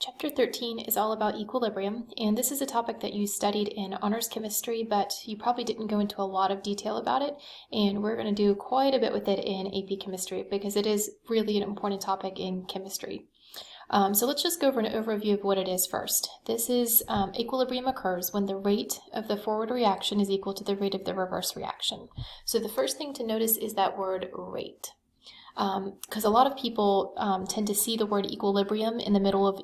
Chapter 13 is all about equilibrium, and this is a topic that you studied in honors chemistry, but you probably didn't go into a lot of detail about it, and we're going to do quite a bit with it in AP Chemistry because it is really an important topic in chemistry. So let's just go over an overview of what it is first. This is equilibrium occurs when the rate of the forward reaction is equal to the rate of the reverse reaction. So the first thing to notice is that word rate. Because a lot of people tend to see the word equilibrium in the middle of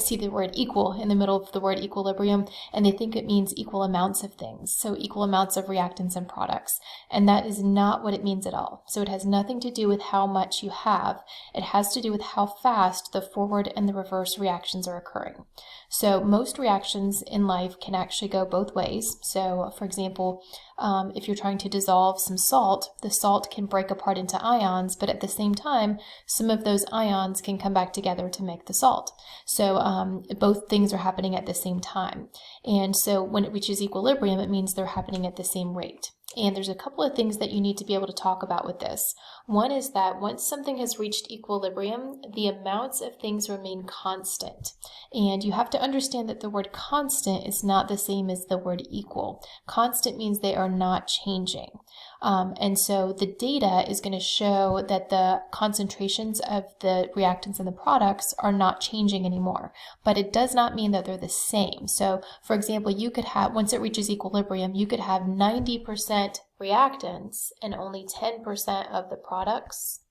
see the word equal in the middle of the word equilibrium, and they think it means equal amounts of things, so equal amounts of reactants and products, and that is not what it means at all. So it has nothing to do with how much you have. It has to do with how fast the forward and the reverse reactions are occurring. So most reactions in life can actually go both ways. So for example, if you're trying to dissolve some salt, the salt can break apart into ions, but at the same time, some of those ions can come back together to make the salt. So both things are happening at the same time. And so when it reaches equilibrium, it means they're happening at the same rate. And there's a couple of things that you need to be able to talk about with this. One is that once something has reached equilibrium, the amounts of things remain constant. And you have to understand that the word constant is not the same as the word equal. Constant means they are not changing. And so the data is going to show that the concentrations of the reactants and the products are not changing anymore, but it does not mean that they're the same. So for example, you could have, once it reaches equilibrium, you could have 90% reactants and only 10% of the products.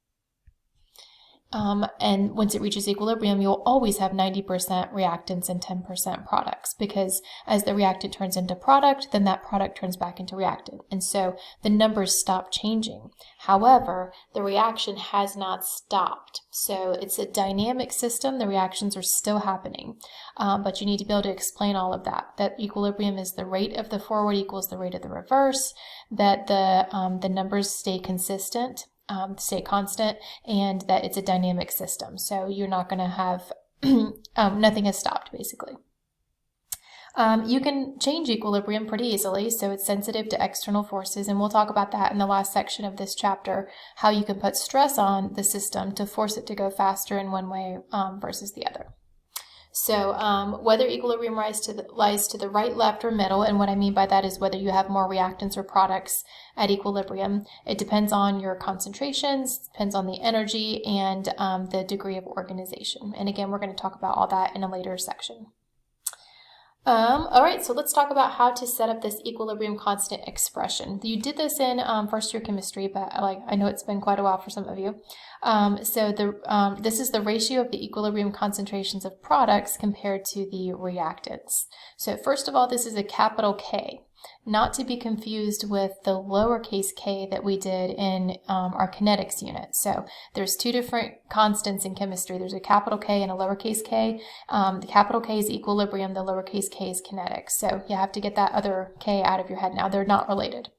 And once it reaches equilibrium, you'll always have 90% reactants and 10% products, because as the reactant turns into product, then that product turns back into reactant. And so the numbers stop changing. However, the reaction has not stopped. So it's a dynamic system. The reactions are still happening. But you need to be able to explain all of that. That equilibrium is the rate of the forward equals the rate of the reverse, that the numbers stay consistent. Stay constant, and that it's a dynamic system. So you're not going to have, nothing has stopped basically. You can change equilibrium pretty easily, so it's sensitive to external forces, and we'll talk about that in the last section of this chapter, how you can put stress on the system to force it to go faster in one way versus the other. So whether equilibrium lies to the right, left, or middle, and what I mean by that is whether you have more reactants or products at equilibrium. It depends on your concentrations, depends on the energy, and the degree of organization. And again, we're going to talk about all that in a later section. All right, so let's talk about how to set up this equilibrium constant expression. You did this in first year chemistry, but I know it's been quite a while for some of you. This is the ratio of the equilibrium concentrations of products compared to the reactants. So first of all, this is a capital K, not to be confused with the lowercase k that we did in our kinetics unit. So there's two different constants in chemistry. There's a capital K and a lowercase k. The capital K is equilibrium, the lowercase k is kinetics. So you have to get that other k out of your head now. They're not related.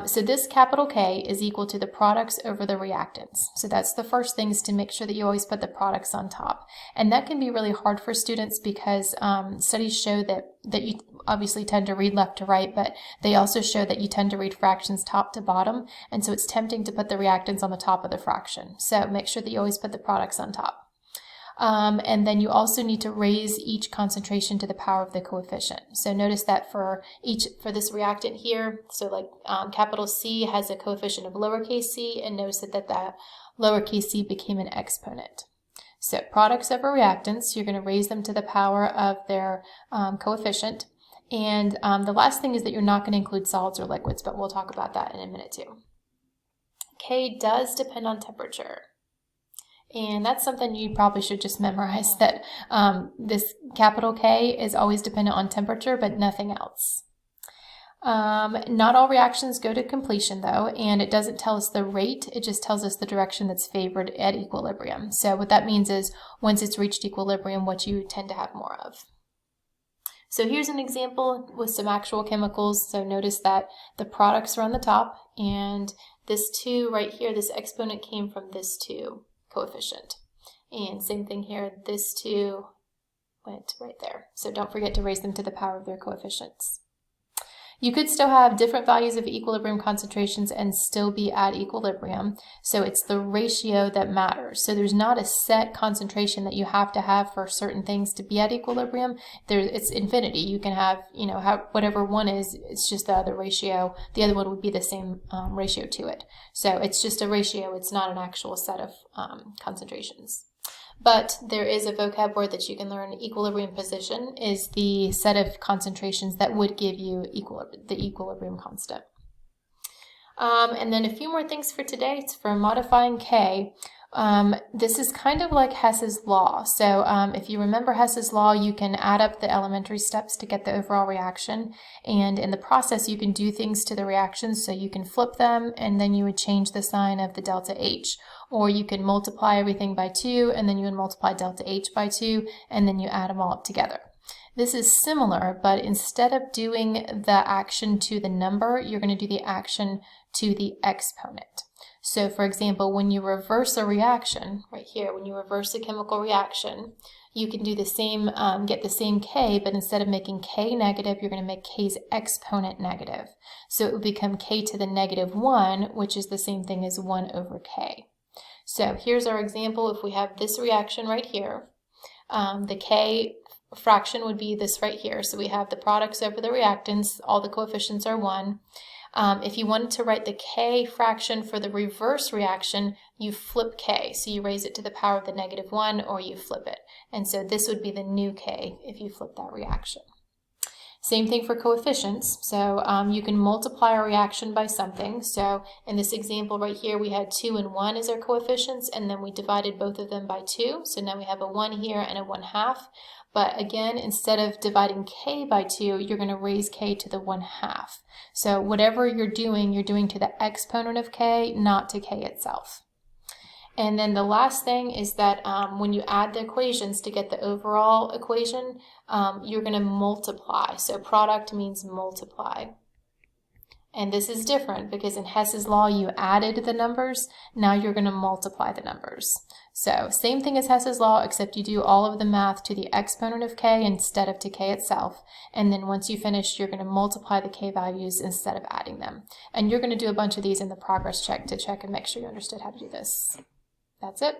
So this capital K is equal to the products over the reactants. So that's the first thing, is to make sure that you always put the products on top. And that can be really hard for students because studies show that you obviously tend to read left to right, but they also show that you tend to read fractions top to bottom. And so it's tempting to put the reactants on the top of the fraction. So make sure that you always put the products on top. And then you also need to raise each concentration to the power of the coefficient. So notice that for this reactant here, so capital C has a coefficient of lowercase c, and notice that lowercase c became an exponent. So products over reactants, you're going to raise them to the power of their coefficient. And the last thing is that you're not going to include solids or liquids, but we'll talk about that in a minute too. K does depend on temperature. And that's something you probably should just memorize, that this capital K is always dependent on temperature, but nothing else. Not all reactions go to completion though, and it doesn't tell us the rate, it just tells us the direction that's favored at equilibrium. So what that means is once it's reached equilibrium, what you tend to have more of. So here's an example with some actual chemicals. So notice that the products are on the top, and this 2 right here, this exponent came from this 2 coefficient. And same thing here, this 2 went right there. So don't forget to raise them to the power of their coefficients. You could still have different values of equilibrium concentrations and still be at equilibrium. So it's the ratio that matters. So there's not a set concentration that you have to have for certain things to be at equilibrium. It's infinity. You can have, whatever one is, it's just the other ratio. The other one would be the same ratio to it. So it's just a ratio. It's not an actual set of concentrations. But there is a vocab word that you can learn. Equilibrium position is the set of concentrations that would give you the equilibrium constant. And then a few more things for today. It's for modifying K. This is kind of like Hess's law. So if you remember Hess's law, you can add up the elementary steps to get the overall reaction. And in the process, you can do things to the reactions. So you can flip them, and then you would change the sign of the delta H. Or you can multiply everything by 2, and then you would multiply delta H by 2, and then you add them all up together. This is similar, but instead of doing the action to the number, you're going to do the action to the exponent. So for example, when you reverse a reaction, right here, when you reverse a chemical reaction, you can do the same, get the same K, but instead of making K negative, you're going to make K's exponent negative. So it would become K to the -1, which is the same thing as 1 over K. So here's our example. If we have this reaction right here, the K fraction would be this right here. So we have the products over the reactants. All the coefficients are 1. If you wanted to write the K fraction for the reverse reaction, you flip K. So you raise it to the power of the -1, or you flip it. And so this would be the new K if you flip that reaction. Same thing for coefficients. So you can multiply a reaction by something. So in this example right here, we had 2 and 1 as our coefficients, and then we divided both of them by 2. So now we have a 1 here and a 1/2. But again, instead of dividing K by 2, you're going to raise K to the 1/2. So whatever you're doing to the exponent of K, not to K itself. And then the last thing is that when you add the equations to get the overall equation, you're going to multiply. So product means multiply. And this is different because in Hess's law, you added the numbers. Now you're going to multiply the numbers. So same thing as Hess's law, except you do all of the math to the exponent of K instead of to K itself. And then once you finish, you're going to multiply the K values instead of adding them. And you're going to do a bunch of these in the progress check to check and make sure you understood how to do this. That's it.